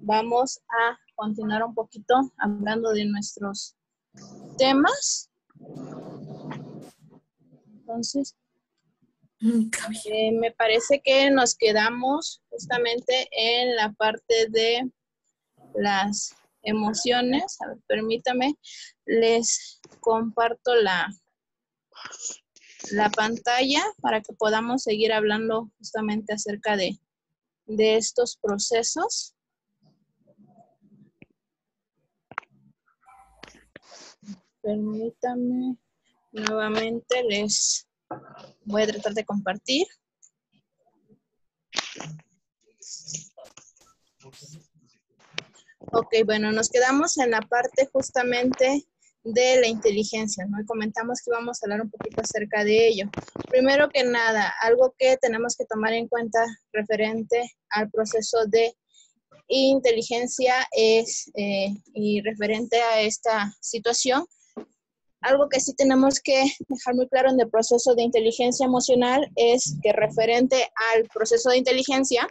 vamos a continuar un poquito hablando de nuestros temas. Entonces, me parece que nos quedamos justamente en la parte de las emociones. A ver, permítame, les comparto la pantalla para que podamos seguir hablando justamente acerca de estos procesos. Permítame, nuevamente les voy a tratar de compartir. Ok, bueno, nos quedamos en la parte justamente de la inteligencia, ¿no? Y comentamos que íbamos a hablar un poquito acerca de ello. Primero que nada, algo que tenemos que tomar en cuenta referente al proceso de inteligencia es, y referente a esta situación, algo que sí tenemos que dejar muy claro en el proceso de inteligencia emocional es que referente al proceso de inteligencia,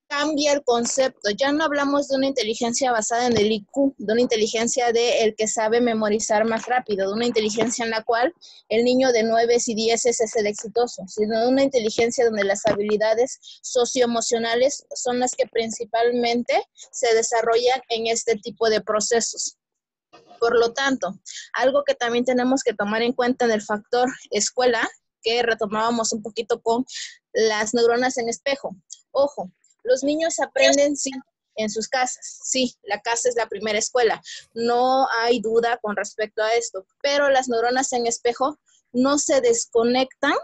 cambia el concepto. Ya no hablamos de una inteligencia basada en el IQ, de una inteligencia de el que sabe memorizar más rápido, de una inteligencia en la cual el niño de 9 y 10 es el exitoso, sino de una inteligencia donde las habilidades socioemocionales son las que principalmente se desarrollan en este tipo de procesos. Por lo tanto, algo que también tenemos que tomar en cuenta en el factor escuela, que retomábamos un poquito con las neuronas en espejo. Ojo, los niños aprenden, sí, en sus casas. Sí, la casa es la primera escuela. No hay duda con respecto a esto. Pero las neuronas en espejo no se desconectan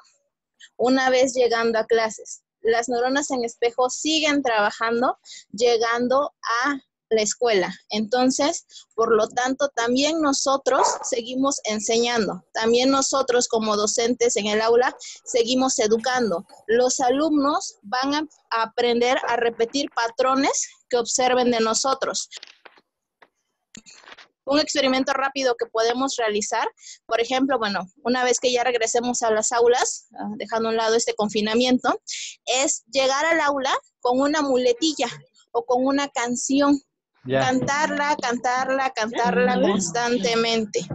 una vez llegando a clases. Las neuronas en espejo siguen trabajando, llegando a la escuela. Entonces, por lo tanto, también nosotros seguimos enseñando. También nosotros como docentes en el aula seguimos educando. Los alumnos van a aprender a repetir patrones que observen de nosotros. Un experimento rápido que podemos realizar, por ejemplo, bueno, una vez que ya regresemos a las aulas, dejando a un lado este confinamiento, es llegar al aula con una muletilla o con una canción. Cantarla constantemente.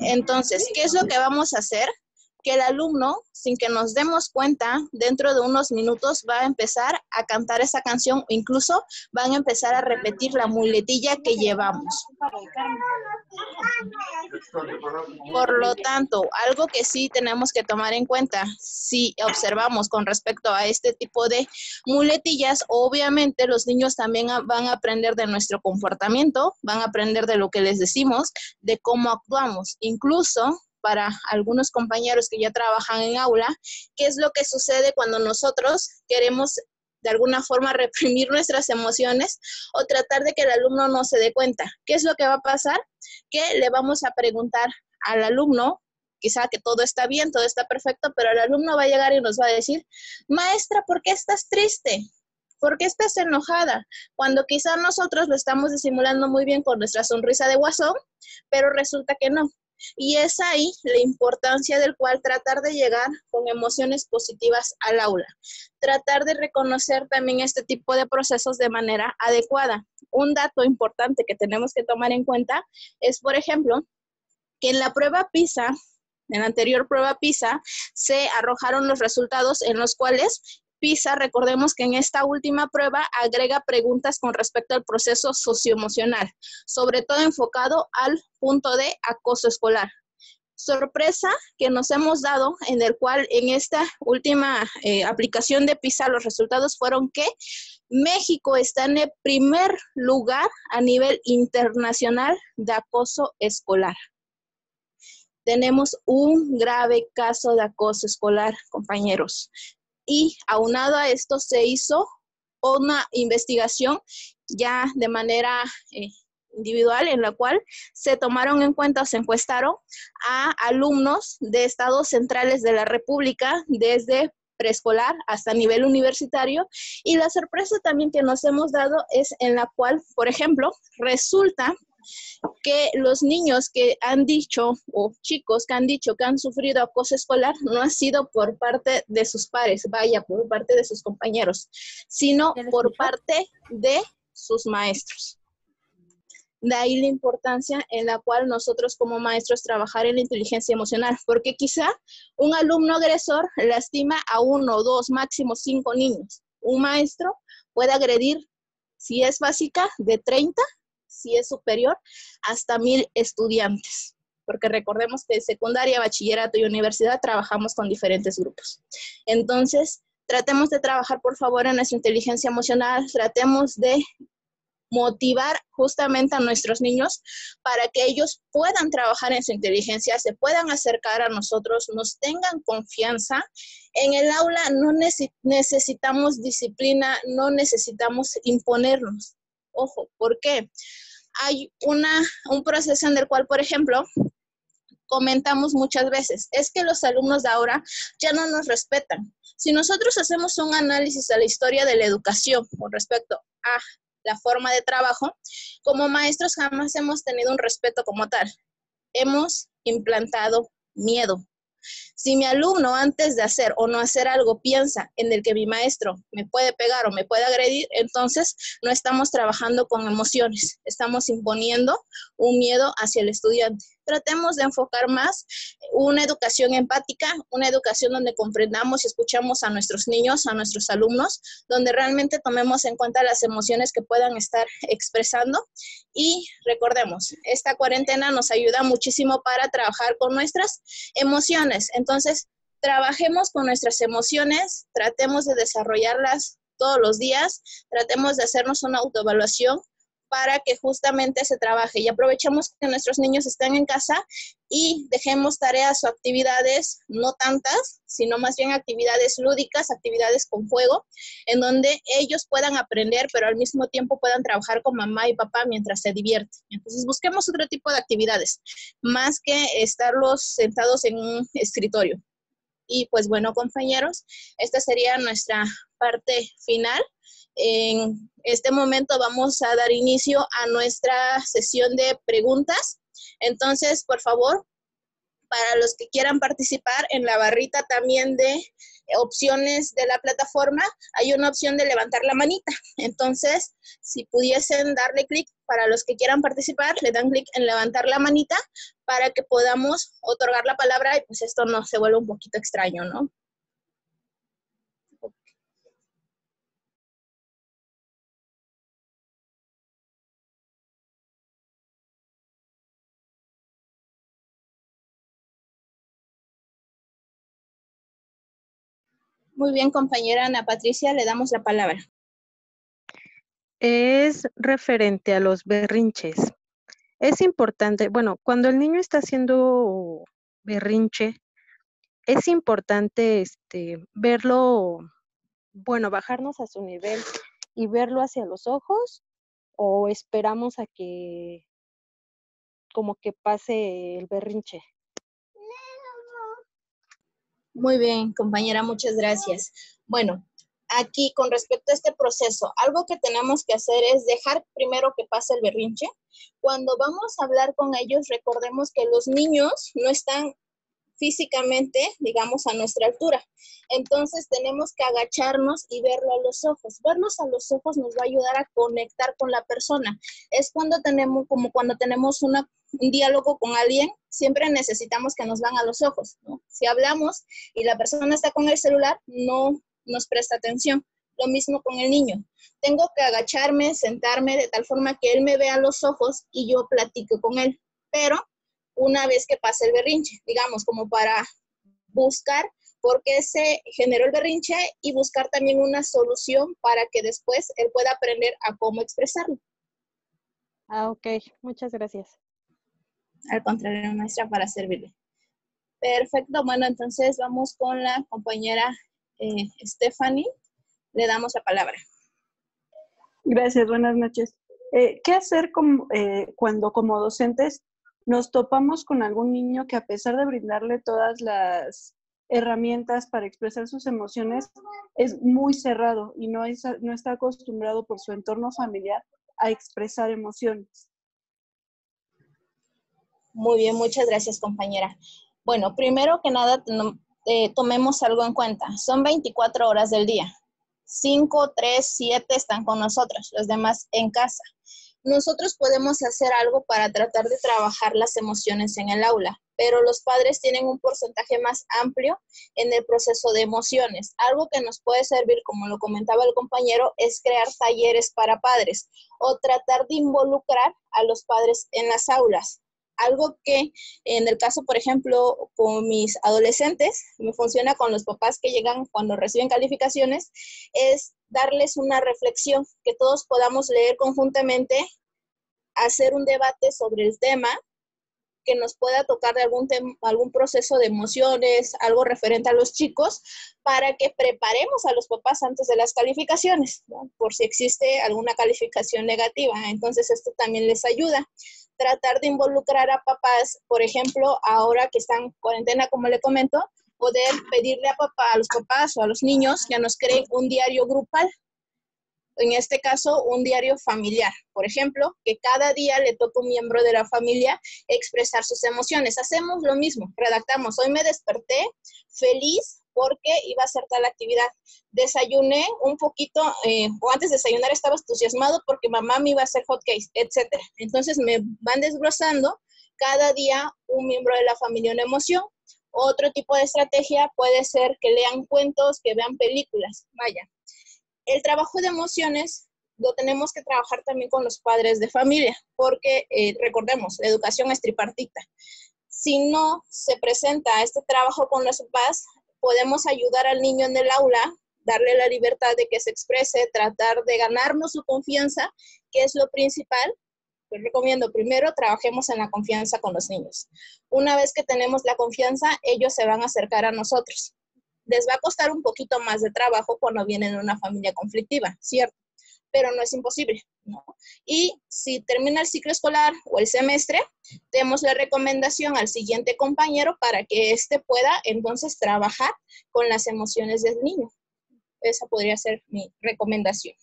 Entonces, ¿qué es lo que vamos a hacer? Que el alumno, sin que nos demos cuenta, dentro de unos minutos va a empezar a cantar esa canción o incluso van a empezar a repetir la muletilla que llevamos. Por lo tanto, algo que sí tenemos que tomar en cuenta, si observamos con respecto a este tipo de muletillas, obviamente los niños también van a aprender de nuestro comportamiento, van a aprender de lo que les decimos, de cómo actuamos, incluso para algunos compañeros que ya trabajan en aula, qué es lo que sucede cuando nosotros queremos de alguna forma reprimir nuestras emociones o tratar de que el alumno no se dé cuenta. ¿Qué es lo que va a pasar? Que le vamos a preguntar al alumno, quizá que todo está bien, todo está perfecto, pero el alumno va a llegar y nos va a decir, maestra, ¿por qué estás triste? ¿Por qué estás enojada? Cuando quizá nosotros lo estamos disimulando muy bien con nuestra sonrisa de guasón, pero resulta que no. Y es ahí la importancia del cual tratar de llegar con emociones positivas al aula. Tratar de reconocer también este tipo de procesos de manera adecuada. Un dato importante que tenemos que tomar en cuenta es, por ejemplo, que en la prueba PISA, en la anterior prueba PISA, se arrojaron los resultados en los cuales PISA, recordemos que en esta última prueba agrega preguntas con respecto al proceso socioemocional, sobre todo enfocado al punto de acoso escolar. Sorpresa que nos hemos dado en el cual en esta última aplicación de PISA los resultados fueron que México está en el primer lugar a nivel internacional de acoso escolar. Tenemos un grave caso de acoso escolar, compañeros. Y aunado a esto se hizo una investigación ya de manera individual en la cual se tomaron en cuenta o se encuestaron a alumnos de estados centrales de la República desde preescolar hasta nivel universitario y la sorpresa también que nos hemos dado es en la cual, por ejemplo, resulta que los niños que han dicho, o chicos que han dicho que han sufrido acoso escolar, no ha sido por parte de sus pares, vaya, por parte de sus compañeros, sino ¿Ya lo por escuchó? parte de sus maestros. De ahí la importancia en la cual nosotros como maestros trabajar en la inteligencia emocional, porque quizá un alumno agresor lastima a 1, 2, máximo 5 niños. Un maestro puede agredir, si es básica, de 30, si es superior, hasta 1000 estudiantes. Porque recordemos que en secundaria, bachillerato y universidad trabajamos con diferentes grupos. Entonces, tratemos de trabajar, por favor, en nuestra inteligencia emocional, tratemos de motivar justamente a nuestros niños para que ellos puedan trabajar en su inteligencia, se puedan acercar a nosotros, nos tengan confianza. En el aula no necesitamos disciplina, no necesitamos imponernos. Ojo, ¿por qué? Hay un proceso en el cual, por ejemplo, comentamos muchas veces, es que los alumnos de ahora ya no nos respetan. Si nosotros hacemos un análisis a la historia de la educación con respecto a la forma de trabajo, como maestros jamás hemos tenido un respeto como tal. Hemos implantado miedo. Si mi alumno antes de hacer o no hacer algo piensa en el que mi maestro me puede pegar o me puede agredir, entonces no estamos trabajando con emociones, estamos imponiendo un miedo hacia el estudiante. Tratemos de enfocar más una educación empática, una educación donde comprendamos y escuchamos a nuestros niños, a nuestros alumnos, donde realmente tomemos en cuenta las emociones que puedan estar expresando. Y recordemos, esta cuarentena nos ayuda muchísimo para trabajar con nuestras emociones. Entonces, trabajemos con nuestras emociones, tratemos de desarrollarlas todos los días, tratemos de hacernos una autoevaluación para que justamente se trabaje y aprovechemos que nuestros niños están en casa y dejemos tareas o actividades, no tantas, sino más bien actividades lúdicas, actividades con juego, en donde ellos puedan aprender, pero al mismo tiempo puedan trabajar con mamá y papá mientras se divierten. Entonces busquemos otro tipo de actividades, más que estarlos sentados en un escritorio. Y pues bueno, compañeros, esta sería nuestra parte final. En este momento vamos a dar inicio a nuestra sesión de preguntas. Entonces, por favor, para los que quieran participar en la barrita también de opciones de la plataforma, hay una opción de levantar la manita. Entonces, si pudiesen darle clic, para los que quieran participar, le dan clic en levantar la manita para que podamos otorgar la palabra y pues esto no se vuelve un poquito extraño, ¿no? Muy bien, compañera Ana Patricia, le damos la palabra. Es referente a los berrinches. Es importante, bueno, cuando el niño está haciendo berrinche, es importante verlo, bueno, bajarnos a su nivel y verlo hacia los ojos, o esperamos a que como que pase el berrinche. Muy bien, compañera, muchas gracias. Bueno, aquí con respecto a este proceso, algo que tenemos que hacer es dejar primero que pase el berrinche. Cuando vamos a hablar con ellos, recordemos que los niños no están físicamente, digamos, a nuestra altura. Entonces tenemos que agacharnos y verlo a los ojos. Verlos a los ojos nos va a ayudar a conectar con la persona. Es cuando tenemos, como cuando tenemos un diálogo con alguien, siempre necesitamos que nos vean a los ojos, ¿no? Si hablamos y la persona está con el celular, no nos presta atención. Lo mismo con el niño. Tengo que agacharme, sentarme de tal forma que él me vea a los ojos y yo platico con él. Pero una vez que pase el berrinche, digamos, como para buscar por qué se generó el berrinche y buscar también una solución para que después él pueda aprender a cómo expresarlo. Ah, ok, muchas gracias. Al contrario, maestra, para servirle. Perfecto, bueno, entonces vamos con la compañera Stephanie. Le damos la palabra. Gracias, buenas noches. ¿Qué hacer cuando como docentes nos topamos con algún niño que a pesar de brindarle todas las herramientas para expresar sus emociones, es muy cerrado y no está acostumbrado por su entorno familiar a expresar emociones? Muy bien, muchas gracias, compañera. Bueno, primero que nada, tomemos algo en cuenta. Son 24 horas del día. 5, 3, 7 están con nosotros, los demás en casa. Nosotros podemos hacer algo para tratar de trabajar las emociones en el aula, pero los padres tienen un porcentaje más amplio en el proceso de emociones. Algo que nos puede servir, como lo comentaba el compañero, es crear talleres para padres o tratar de involucrar a los padres en las aulas. Algo que en el caso, por ejemplo, con mis adolescentes, me funciona con los papás que llegan cuando reciben calificaciones, es darles una reflexión, que todos podamos leer conjuntamente, hacer un debate sobre el tema, que nos pueda tocar de algún proceso de emociones, algo referente a los chicos, para que preparemos a los papás antes de las calificaciones, ¿no? Por si existe alguna calificación negativa. Entonces, esto también les ayuda. Tratar de involucrar a papás, por ejemplo, ahora que están en cuarentena, como le comento, poder pedirle a los papás o a los niños que nos creen un diario grupal. En este caso, un diario familiar. Por ejemplo, que cada día le toca a un miembro de la familia expresar sus emociones. Hacemos lo mismo, redactamos. Hoy me desperté feliz porque iba a hacer tal actividad. Desayuné un poquito, o antes de desayunar estaba entusiasmado porque mamá me iba a hacer hot cakes, etc. Entonces me van desglosando cada día un miembro de la familia una emoción. Otro tipo de estrategia puede ser que lean cuentos, que vean películas. Vaya, el trabajo de emociones lo tenemos que trabajar también con los padres de familia, porque recordemos, la educación es tripartita. Si no se presenta este trabajo con los papás, podemos ayudar al niño en el aula, darle la libertad de que se exprese, tratar de ganarnos su confianza, que es lo principal. Les recomiendo, primero trabajemos en la confianza con los niños. Una vez que tenemos la confianza, ellos se van a acercar a nosotros. Les va a costar un poquito más de trabajo cuando vienen de una familia conflictiva, ¿cierto? Pero no es imposible, ¿no? Y si termina el ciclo escolar o el semestre, demos la recomendación al siguiente compañero para que éste pueda entonces trabajar con las emociones del niño. Esa podría ser mi recomendación.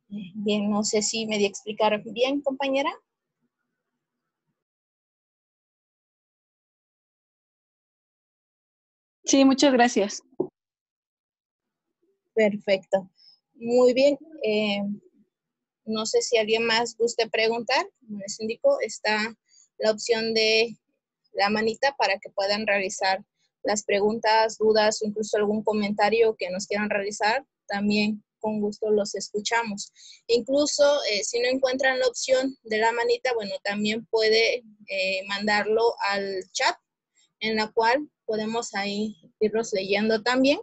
Bien, no sé si me di a explicar bien, compañera. Sí, muchas gracias. Perfecto. Muy bien. No sé si alguien más guste preguntar. Como les indico, está la opción de la manita para que puedan realizar las preguntas, dudas o incluso algún comentario que nos quieran realizar. También con gusto los escuchamos. Incluso si no encuentran la opción de la manita, bueno, también puede mandarlo al chat, en la cual podemos ahí irlos leyendo también,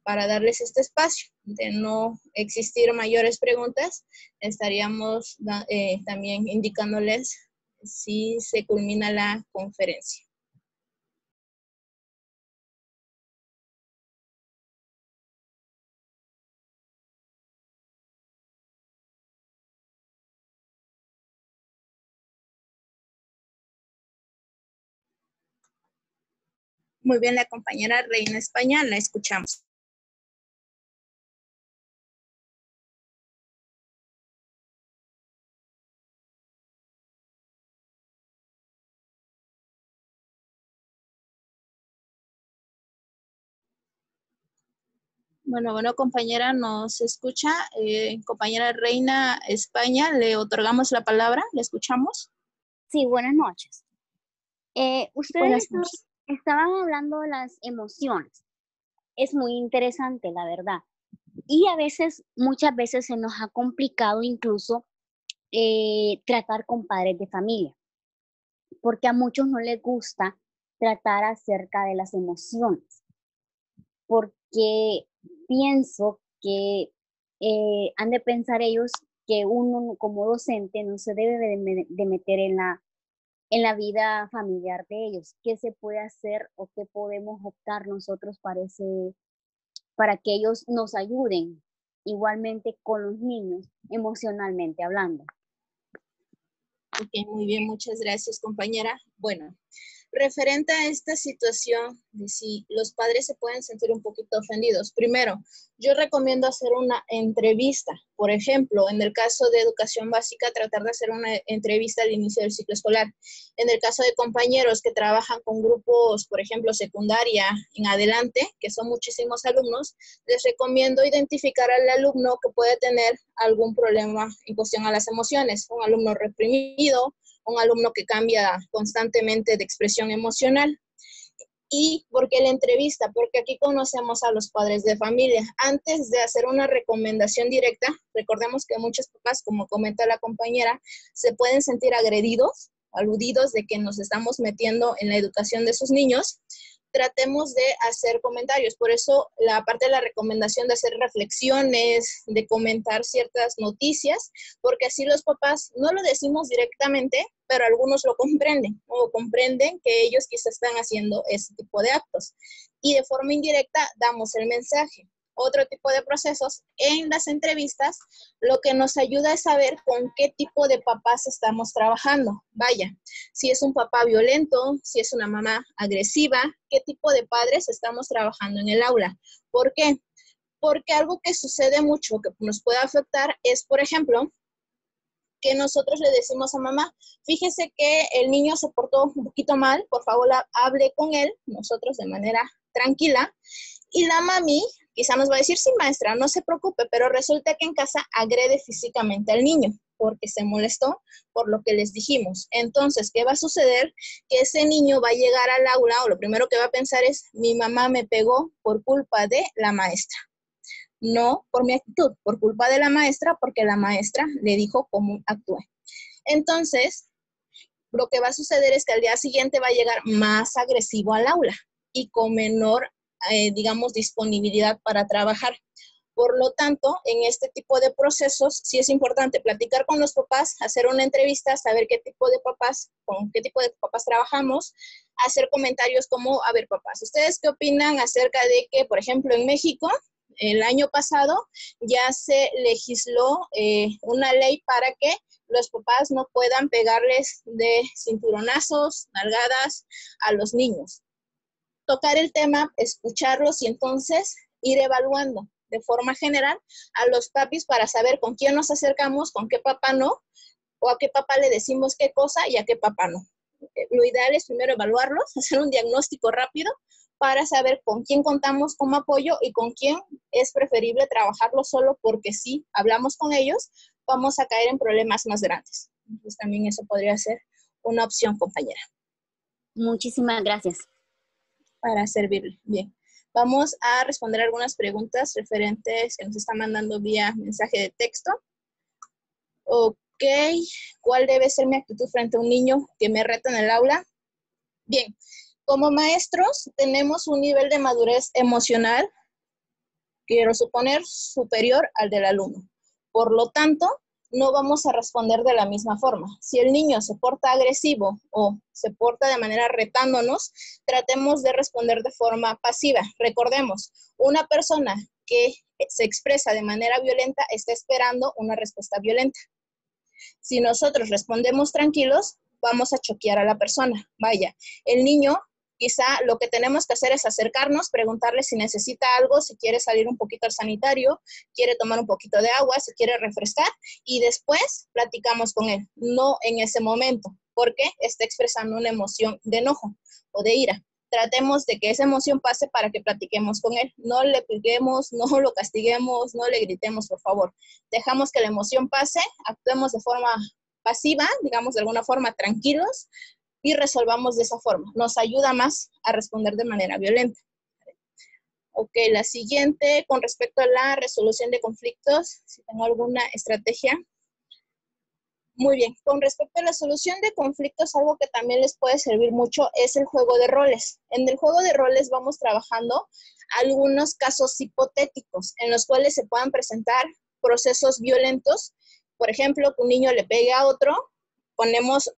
para darles este espacio. De no existir mayores preguntas, estaríamos también indicándoles si se culmina la conferencia. Muy bien, la compañera Reina España, la escuchamos. Bueno, compañera, nos escucha. Compañera Reina España, le otorgamos la palabra, ¿le escuchamos? Sí, buenas noches. Ustedes Buenas noches. estaban hablando de las emociones. Es muy interesante, la verdad. Y a veces, muchas veces se nos ha complicado incluso tratar con padres de familia, porque a muchos no les gusta tratar acerca de las emociones, porque pienso que han de pensar ellos que uno como docente no se debe de meter en la vida familiar de ellos. ¿Qué se puede hacer o qué podemos optar nosotros para que ellos nos ayuden igualmente con los niños emocionalmente hablando? Ok, muy bien, muchas gracias, compañera. Bueno, Referente a esta situación de si los padres se pueden sentir un poquito ofendidos, primero, yo recomiendo hacer una entrevista. Por ejemplo, en el caso de educación básica, tratar de hacer una entrevista al inicio del ciclo escolar. En el caso de compañeros que trabajan con grupos, por ejemplo, secundaria en adelante, que son muchísimos alumnos, les recomiendo identificar al alumno que puede tener algún problema en cuestión a las emociones, un alumno reprimido, un alumno que cambia constantemente de expresión emocional. ¿Y por qué la entrevista? Porque aquí conocemos a los padres de familia. Antes de hacer una recomendación directa, recordemos que muchos papás, como comenta la compañera, se pueden sentir agredidos, aludidos de que nos estamos metiendo en la educación de sus niños. Tratemos de hacer comentarios. Por eso la parte de la recomendación de hacer reflexiones, de comentar ciertas noticias, porque así los papás no lo decimos directamente, pero algunos lo comprenden o comprenden que ellos quizás están haciendo ese tipo de actos. Y de forma indirecta damos el mensaje. Otro tipo de procesos en las entrevistas, lo que nos ayuda es saber con qué tipo de papás estamos trabajando. Vaya, si es un papá violento, si es una mamá agresiva, qué tipo de padres estamos trabajando en el aula. ¿Por qué? Porque algo que sucede mucho que nos puede afectar es, por ejemplo, que nosotros le decimos a mamá, fíjese que el niño se portó un poquito mal, por favor hable con él, nosotros de manera tranquila, y la mami quizá nos va a decir, sí maestra, no se preocupe, pero resulta que en casa agrede físicamente al niño porque se molestó por lo que les dijimos. Entonces, ¿qué va a suceder? Que ese niño va a llegar al aula o lo primero que va a pensar es, mi mamá me pegó por culpa de la maestra. No por mi actitud, por culpa de la maestra, porque la maestra le dijo cómo actúe. Entonces, lo que va a suceder es que al día siguiente va a llegar más agresivo al aula y con menor, digamos, disponibilidad para trabajar. Por lo tanto, en este tipo de procesos sí es importante platicar con los papás, hacer una entrevista, saber qué tipo de papás, con qué tipo de papás trabajamos, hacer comentarios como, a ver papás, ¿ustedes qué opinan acerca de que, por ejemplo, en México, el año pasado ya se legisló una ley para que los papás no puedan pegarles de cinturonazos, nalgadas a los niños? Tocar el tema, escucharlos y entonces ir evaluando de forma general a los papis para saber con quién nos acercamos, con qué papá no, o a qué papá le decimos qué cosa y a qué papá no. Lo ideal es primero evaluarlos, hacer un diagnóstico rápido para saber con quién contamos como apoyo y con quién es preferible trabajarlo solo porque si hablamos con ellos vamos a caer en problemas más grandes. Entonces también eso podría ser una opción, compañera. Muchísimas gracias. Para servirle. Bien. Vamos a responder algunas preguntas referentes que nos están mandando vía mensaje de texto. Ok. ¿Cuál debe ser mi actitud frente a un niño que me reta en el aula? Bien. Como maestros, tenemos un nivel de madurez emocional, quiero suponer, superior al del alumno. Por lo tanto, no vamos a responder de la misma forma. Si el niño se porta agresivo o se porta de manera retándonos, tratemos de responder de forma pasiva. Recordemos, una persona que se expresa de manera violenta está esperando una respuesta violenta. Si nosotros respondemos tranquilos, vamos a choquear a la persona. Vaya, el niño, quizá lo que tenemos que hacer es acercarnos, preguntarle si necesita algo, si quiere salir un poquito al sanitario, quiere tomar un poquito de agua, si quiere refrescar, y después platicamos con él, no en ese momento, porque está expresando una emoción de enojo o de ira. Tratemos de que esa emoción pase para que platiquemos con él. No le peguemos, no lo castiguemos, no le gritemos, por favor. Dejamos que la emoción pase, actuemos de forma pasiva, digamos de alguna forma tranquilos, y resolvamos de esa forma. Nos ayuda más a responder de manera violenta. Ok, la siguiente, con respecto a la resolución de conflictos, si tengo alguna estrategia. Muy bien, con respecto a la solución de conflictos, algo que también les puede servir mucho es el juego de roles. En el juego de roles vamos trabajando algunos casos hipotéticos en los cuales se puedan presentar procesos violentos. Por ejemplo, que un niño le pegue a otro, ponemos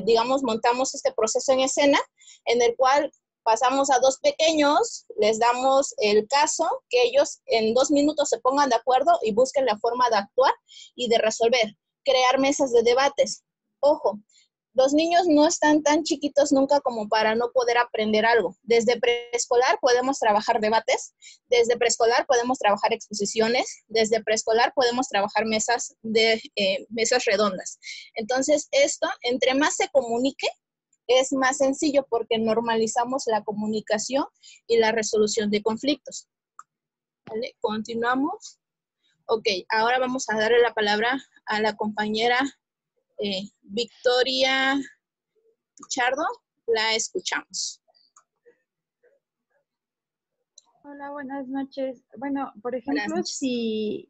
digamos, montamos este proceso en escena en el cual pasamos a dos pequeños, les damos el caso, que ellos en 2 minutos se pongan de acuerdo y busquen la forma de actuar y de resolver, crear mesas de debates. Ojo, los niños no están tan chiquitos nunca como para no poder aprender algo. Desde preescolar podemos trabajar debates, desde preescolar podemos trabajar exposiciones, desde preescolar podemos trabajar mesas redondas. Entonces, esto, entre más se comunique, es más sencillo porque normalizamos la comunicación y la resolución de conflictos. ¿Vale? Continuamos. Ok, ahora vamos a darle la palabra a la compañera Victoria Pichardo. La escuchamos. Hola, buenas noches. Bueno, por ejemplo, si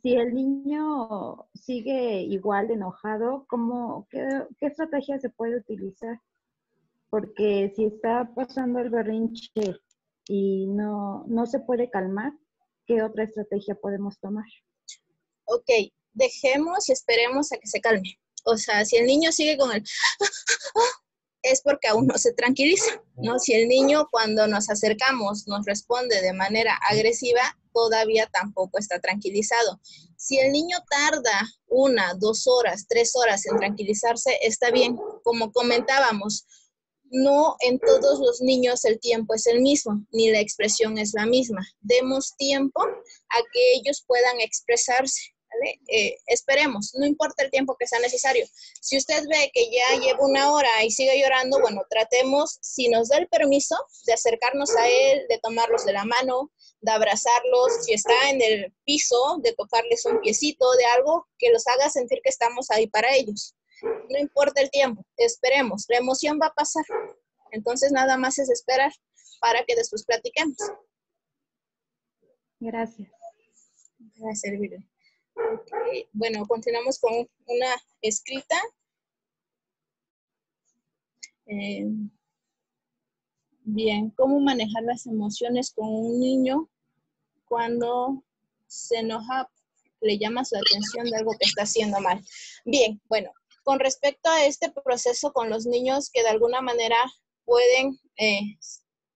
el niño sigue igual de enojado, ¿qué estrategia se puede utilizar? Porque si está pasando el berrinche y no se puede calmar, ¿qué otra estrategia podemos tomar? Ok, dejemos y esperemos a que se calme. O sea, si el niño sigue con el es porque aún no se tranquiliza, ¿no? Si el niño cuando nos acercamos nos responde de manera agresiva, todavía tampoco está tranquilizado. Si el niño tarda 1, 2 horas, 3 horas en tranquilizarse, está bien. Como comentábamos, no en todos los niños el tiempo es el mismo, ni la expresión es la misma. Demos tiempo a que ellos puedan expresarse. ¿Vale? Esperemos, no importa el tiempo que sea necesario. Si usted ve que ya lleva 1 hora y sigue llorando, bueno, tratemos, si nos da el permiso, de acercarnos a él, de tomarlos de la mano, de abrazarlos, si está en el piso, de tocarles un piecito, de algo que los haga sentir que estamos ahí para ellos. No importa el tiempo, esperemos, la emoción va a pasar. Entonces nada más es esperar para que después platiquemos. Gracias. Para servirle. Okay. Bueno, continuamos con una escrita. Bien, ¿cómo manejar las emociones con un niño cuando se enoja, le llamas la atención de algo que está haciendo mal? Bien, bueno, con respecto a este proceso con los niños que de alguna manera pueden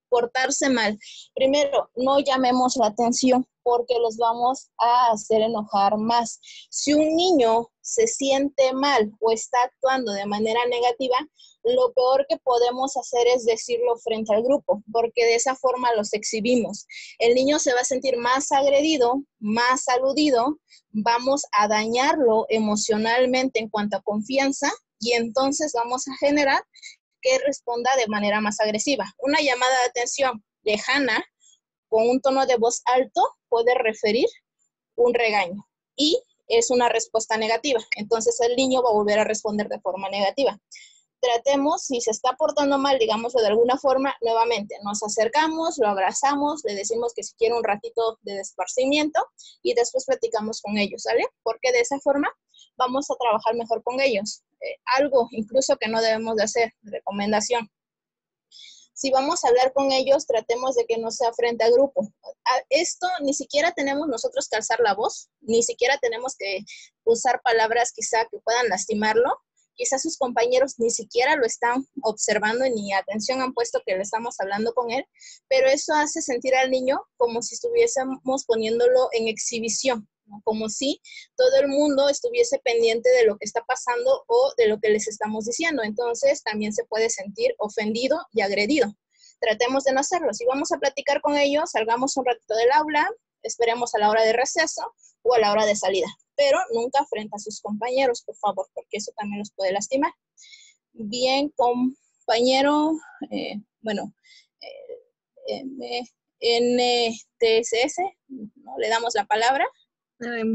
portarse mal, primero, no llamemos la atención porque los vamos a hacer enojar más. Si un niño se siente mal o está actuando de manera negativa, lo peor que podemos hacer es decirlo frente al grupo, porque de esa forma los exhibimos. El niño se va a sentir más agredido, más aludido, vamos a dañarlo emocionalmente en cuanto a confianza y entonces vamos a generar que responda de manera más agresiva. Una llamada de atención lejana con un tono de voz alto puede referir un regaño y es una respuesta negativa. Entonces el niño va a volver a responder de forma negativa. Tratemos, si se está portando mal, digámoslo de alguna forma, nuevamente nos acercamos, lo abrazamos, le decimos que si quiere un ratito de esparcimiento y después platicamos con ellos, ¿sale? Porque de esa forma vamos a trabajar mejor con ellos. Algo incluso que no debemos de hacer, recomendación. Si vamos a hablar con ellos, tratemos de que no sea frente a grupo. Esto ni siquiera tenemos nosotros que alzar la voz, ni siquiera tenemos que usar palabras quizá que puedan lastimarlo. Quizás sus compañeros ni siquiera lo están observando ni atención han puesto que le estamos hablando con él, pero eso hace sentir al niño como si estuviésemos poniéndolo en exhibición, ¿no? Como si todo el mundo estuviese pendiente de lo que está pasando o de lo que les estamos diciendo. Entonces también se puede sentir ofendido y agredido. Tratemos de no hacerlo. Si vamos a platicar con ellos, salgamos un ratito del aula, esperemos a la hora de receso o a la hora de salida, pero nunca frente a sus compañeros, por favor, porque eso también los puede lastimar. Bien, compañero, NTSS, ¿no? Le damos la palabra.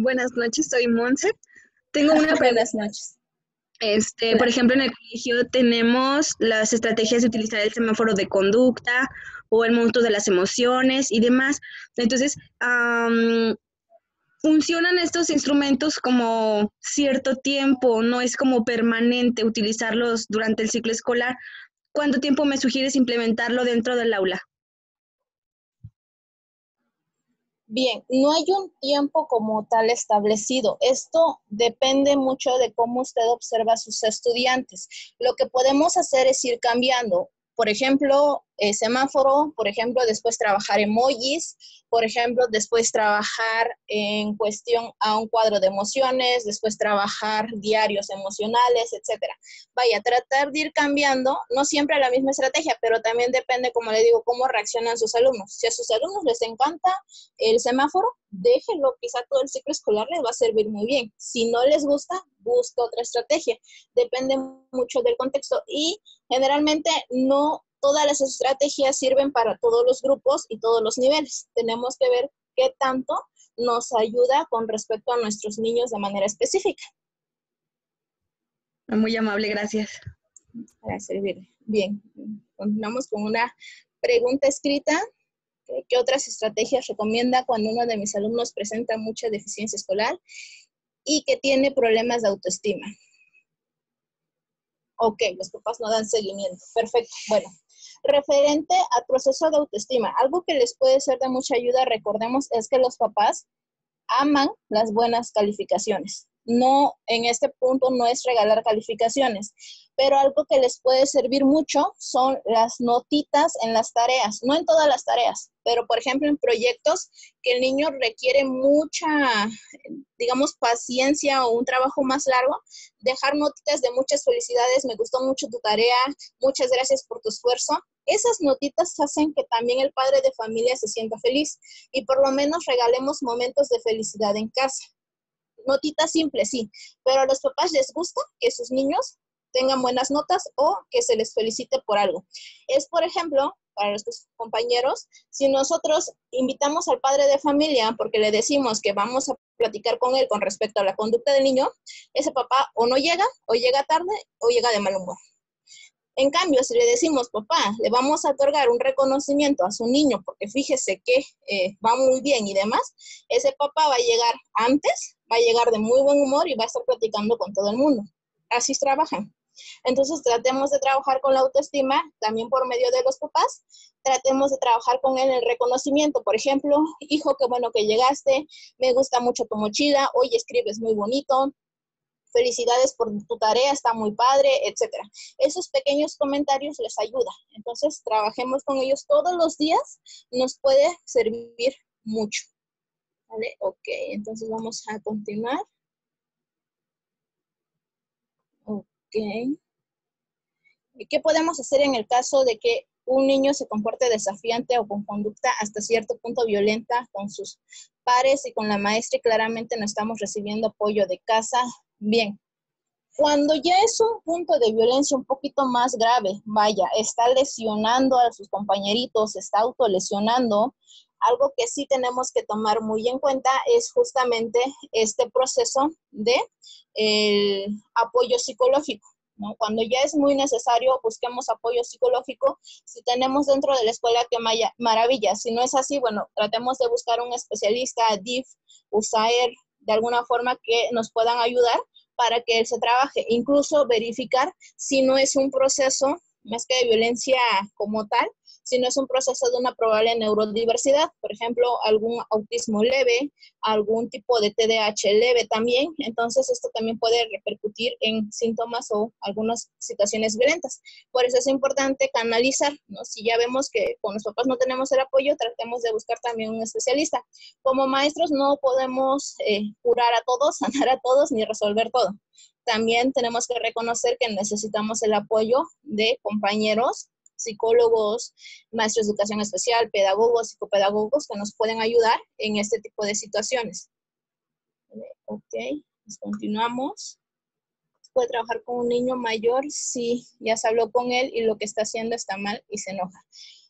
Buenas noches, soy Monse. Tengo una pregunta. Buenas noches. Por ejemplo, en el colegio tenemos las estrategias de utilizar el semáforo de conducta o el monstruo de las emociones y demás. Entonces, funcionan estos instrumentos como cierto tiempo, no es como permanente utilizarlos durante el ciclo escolar. ¿Cuánto tiempo me sugieres implementarlo dentro del aula? Bien, no hay un tiempo como tal establecido. Esto depende mucho de cómo usted observa a sus estudiantes. Lo que podemos hacer es ir cambiando. Por ejemplo, semáforo, por ejemplo, después trabajar emojis, por ejemplo, después trabajar en cuestión a un cuadro de emociones, después trabajar diarios emocionales, etcétera. Vaya, tratar de ir cambiando, no siempre la misma estrategia, pero también depende, como le digo, cómo reaccionan sus alumnos. Si a sus alumnos les encanta el semáforo, déjenlo, quizá todo el ciclo escolar les va a servir muy bien. Si no les gusta, busca otra estrategia. Depende mucho del contexto y generalmente no todas las estrategias sirven para todos los grupos y todos los niveles. Tenemos que ver qué tanto nos ayuda con respecto a nuestros niños de manera específica. Muy amable, gracias. Para servirle. Bien, continuamos con una pregunta escrita. ¿Qué otras estrategias recomienda cuando uno de mis alumnos presenta mucha deficiencia escolar y que tiene problemas de autoestima? Ok, los papás no dan seguimiento. Perfecto. Bueno, referente al proceso de autoestima, algo que les puede ser de mucha ayuda, recordemos, es que los papás aman las buenas calificaciones. No, en este punto no es regalar calificaciones, pero algo que les puede servir mucho son las notitas en las tareas, no en todas las tareas, pero por ejemplo en proyectos que el niño requiere mucha, digamos, paciencia o un trabajo más largo, dejar notitas de muchas felicidades, me gustó mucho tu tarea, muchas gracias por tu esfuerzo. Esas notitas hacen que también el padre de familia se sienta feliz y por lo menos regalemos momentos de felicidad en casa. Notitas simples, sí, pero a los papás les gusta que sus niños tengan buenas notas o que se les felicite por algo. Es, por ejemplo, para los compañeros, si nosotros invitamos al padre de familia porque le decimos que vamos a platicar con él con respecto a la conducta del niño, ese papá o no llega, o llega tarde, o llega de mal humor. En cambio, si le decimos, papá, le vamos a otorgar un reconocimiento a su niño porque fíjese que va muy bien y demás, ese papá va a llegar antes, va a llegar de muy buen humor y va a estar platicando con todo el mundo. Así trabajan. Entonces, tratemos de trabajar con la autoestima, también por medio de los papás. Tratemos de trabajar con él el reconocimiento. Por ejemplo, hijo, qué bueno que llegaste, me gusta mucho tu mochila, hoy escribes muy bonito, felicidades por tu tarea, está muy padre, etcétera. Esos pequeños comentarios les ayudan. Entonces, trabajemos con ellos todos los días, nos puede servir mucho. ¿Vale? Ok, entonces vamos a continuar. Ok. ¿Qué podemos hacer en el caso de que un niño se comporte desafiante o con conducta hasta cierto punto violenta con sus pares y con la maestra y claramente no estamos recibiendo apoyo de casa? Bien, cuando ya es un punto de violencia un poquito más grave, vaya, está lesionando a sus compañeritos, está autolesionando, algo que sí tenemos que tomar muy en cuenta es justamente este proceso de el apoyo psicológico, ¿no? Cuando ya es muy necesario, busquemos apoyo psicológico. Si tenemos dentro de la escuela, qué maravilla. Si no es así, bueno, tratemos de buscar un especialista, DIF, USAER, de alguna forma que nos puedan ayudar para que él se trabaje. Incluso verificar si no es un proceso, más que de violencia como tal, si no es un proceso de una probable neurodiversidad, por ejemplo, algún autismo leve, algún tipo de TDAH leve también. Entonces, esto también puede repercutir en síntomas o algunas situaciones violentas. Por eso es importante canalizar, ¿no? Si ya vemos que con los papás no tenemos el apoyo, tratemos de buscar también un especialista. Como maestros no podemos curar a todos, sanar a todos, ni resolver todo. También tenemos que reconocer que necesitamos el apoyo de compañeros, psicólogos, maestros de educación especial, pedagogos, psicopedagogos que nos pueden ayudar en este tipo de situaciones. Ok, pues continuamos. ¿Puede trabajar con un niño mayor? Sí, ya se habló con él y lo que está haciendo está mal y se enoja.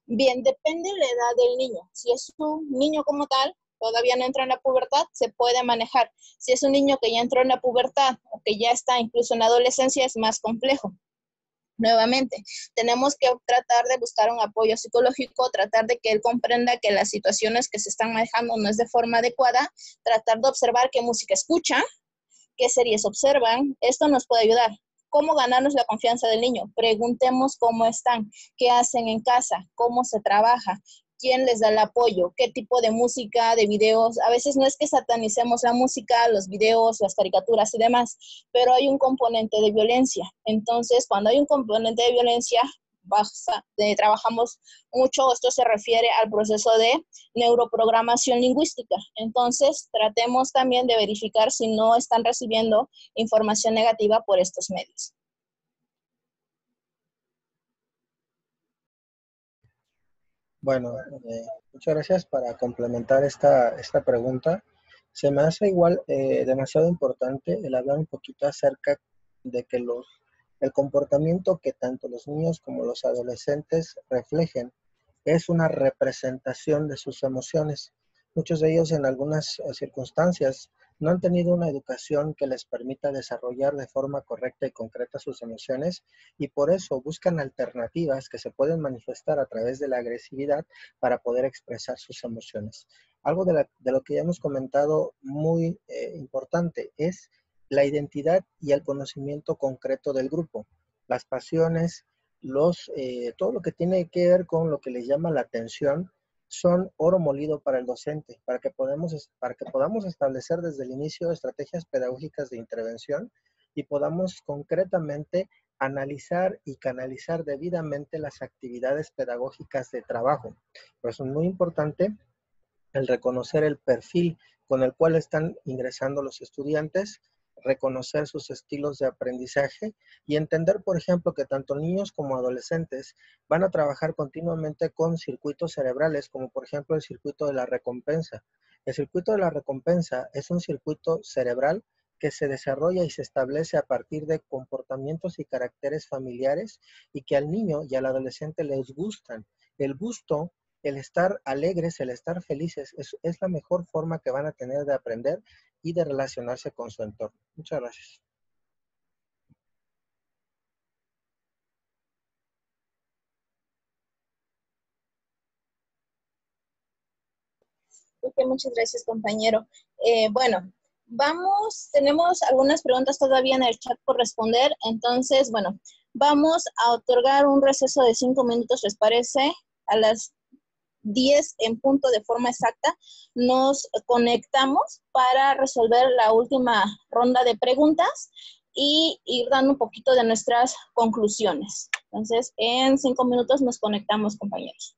Bien, depende de la edad del niño. Si es un niño como tal, todavía no entra en la pubertad, se puede manejar. Si es un niño que ya entró en la pubertad o que ya está incluso en la adolescencia, es más complejo. Nuevamente, tenemos que tratar de buscar un apoyo psicológico, tratar de que él comprenda que las situaciones que se están manejando no es de forma adecuada, tratar de observar qué música escucha, qué series observan. Esto nos puede ayudar. ¿Cómo ganarnos la confianza del niño? Preguntemos cómo están, qué hacen en casa, cómo se trabaja, quién les da el apoyo, qué tipo de música, de videos. A veces no es que satanicemos la música, los videos, las caricaturas y demás, pero hay un componente de violencia. Entonces, cuando hay un componente de violencia, trabajamos mucho, esto se refiere al proceso de neuroprogramación lingüística. Entonces, tratemos también de verificar si no están recibiendo información negativa por estos medios. Bueno, muchas gracias. Para complementar esta pregunta. Se me hace igual demasiado importante el hablar un poquito acerca de que el comportamiento que tanto los niños como los adolescentes reflejen es una representación de sus emociones. Muchos de ellos en algunas circunstancias no han tenido una educación que les permita desarrollar de forma correcta y concreta sus emociones y por eso buscan alternativas que se pueden manifestar a través de la agresividad para poder expresar sus emociones. Algo de lo que ya hemos comentado muy importante es la identidad y el conocimiento concreto del grupo, las pasiones, todo lo que tiene que ver con lo que les llama la atención son oro molido para el docente, para que podamos establecer desde el inicio estrategias pedagógicas de intervención y podamos concretamente analizar y canalizar debidamente las actividades pedagógicas de trabajo. Por eso es muy importante el reconocer el perfil con el cual están ingresando los estudiantes, reconocer sus estilos de aprendizaje y entender, por ejemplo, que tanto niños como adolescentes van a trabajar continuamente con circuitos cerebrales, como por ejemplo el circuito de la recompensa. El circuito de la recompensa es un circuito cerebral que se desarrolla y se establece a partir de comportamientos y caracteres familiares y que al niño y al adolescente les gustan. El gusto, el estar alegres, el estar felices, es la mejor forma que van a tener de aprender y de relacionarse con su entorno. Muchas gracias. Ok, muchas gracias, compañero. Bueno, tenemos algunas preguntas todavía en el chat por responder, entonces, bueno, vamos a otorgar un receso de 5 minutos, ¿les parece? A las 10 en punto de forma exacta, nos conectamos para resolver la última ronda de preguntas y ir dando un poquito de nuestras conclusiones. Entonces, en 5 minutos nos conectamos, compañeros.